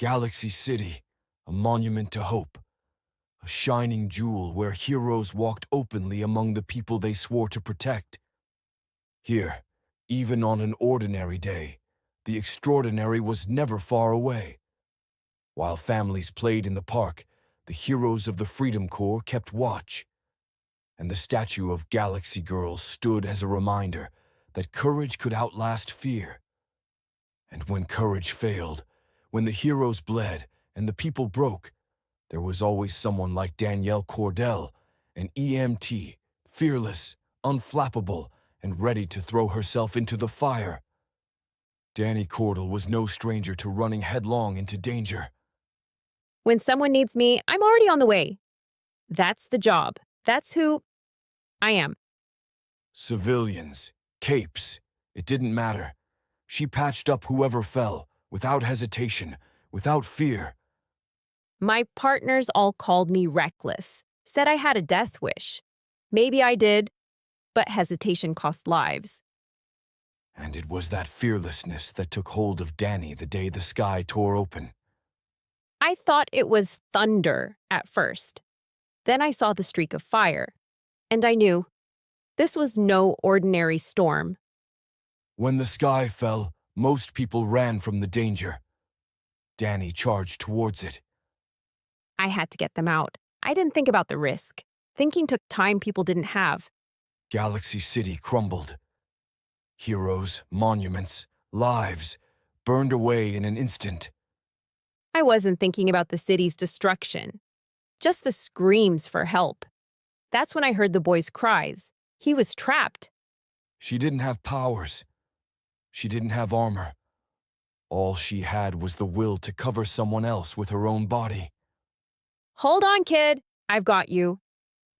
Galaxy City, a monument to hope. A shining jewel where heroes walked openly among the people they swore to protect. Here, even on an ordinary day, the extraordinary was never far away. While families played in the park, the heroes of the Freedom Corps kept watch. And the statue of Galaxy Girl stood as a reminder that courage could outlast fear. And when courage failed, when the heroes bled and the people broke, there was always someone like Danielle Kordell, an EMT, fearless, unflappable, and ready to throw herself into the fire. Dani Kordell was no stranger to running headlong into danger. When someone needs me, I'm already on the way. That's the job. That's who I am. Civilians, capes, it didn't matter. She patched up whoever fell, without hesitation, without fear. My partners all called me reckless, said I had a death wish. Maybe I did, but hesitation cost lives. And it was that fearlessness that took hold of Dani the day the sky tore open. I thought it was thunder at first. Then I saw the streak of fire, and I knew this was no ordinary storm. When the sky fell, most people ran from the danger. Dani charged towards it. I had to get them out. I didn't think about the risk. Thinking took time people didn't have. Galaxy City crumbled. Heroes, monuments, lives burned away in an instant. I wasn't thinking about the city's destruction, just the screams for help. That's when I heard the boy's cries. He was trapped. She didn't have powers. She didn't have armor. All she had was the will to cover someone else with her own body. Hold on, kid. I've got you.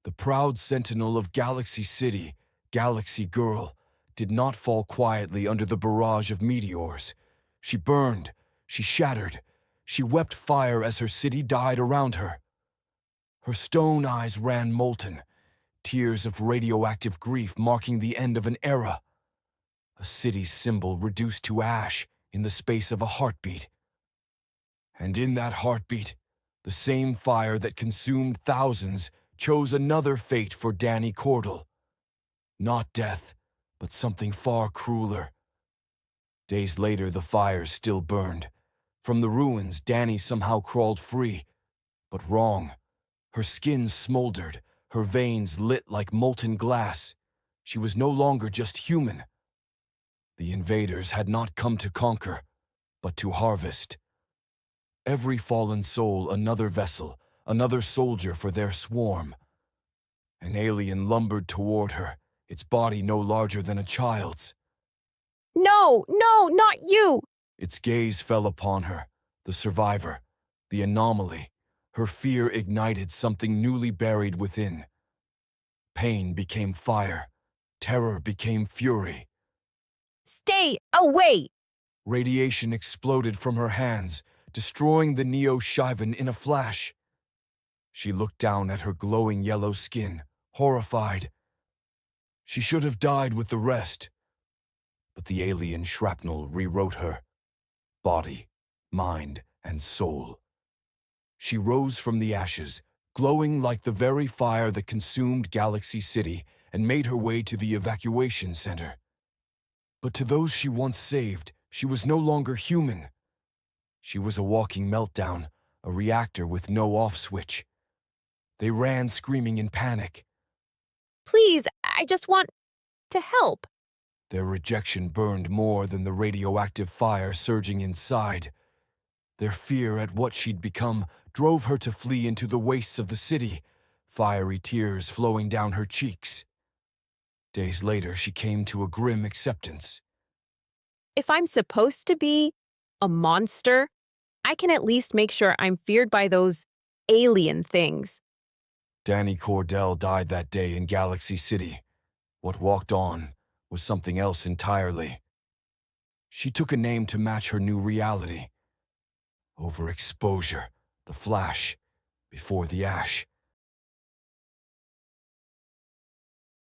The proud sentinel of Galaxy City, Galaxy Girl, did not fall quietly under the barrage of meteors. She burned, she shattered, she wept fire as her city died around her. Her stone eyes ran molten, tears of radioactive grief marking the end of an era. A city's symbol reduced to ash in the space of a heartbeat. And in that heartbeat, the same fire that consumed thousands chose another fate for Dani Kordell. Not death, but something far crueler. Days later, the fires still burned. From the ruins, Dani somehow crawled free. But wrong. Her skin smoldered, her veins lit like molten glass. She was no longer just human. The invaders had not come to conquer, but to harvest. Every fallen soul another vessel, another soldier for their swarm. An alien lumbered toward her, its body no larger than a child's. No, no, not you! Its gaze fell upon her, the survivor, the anomaly. Her fear ignited something newly buried within. Pain became fire. Terror became fury. Stay away! Radiation exploded from her hands, destroying the Shivan in a flash. She looked down at her glowing yellow skin, horrified. She should have died with the rest. But the alien shrapnel rewrote her. Body, mind, and soul. She rose from the ashes, glowing like the very fire that consumed Galaxy City, and made her way to the evacuation center. But to those she once saved, she was no longer human. She was a walking meltdown, a reactor with no off switch. They ran screaming in panic. Please, I just want to help. Their rejection burned more than the radioactive fire surging inside. Their fear at what she'd become drove her to flee into the wastes of the city, fiery tears flowing down her cheeks. Days later, she came to a grim acceptance. If I'm supposed to be a monster, I can at least make sure I'm feared by those alien things. Dani Kordell died that day in Galaxy City. What walked on was something else entirely. She took a name to match her new reality. Overexposure, the flash, before the ash.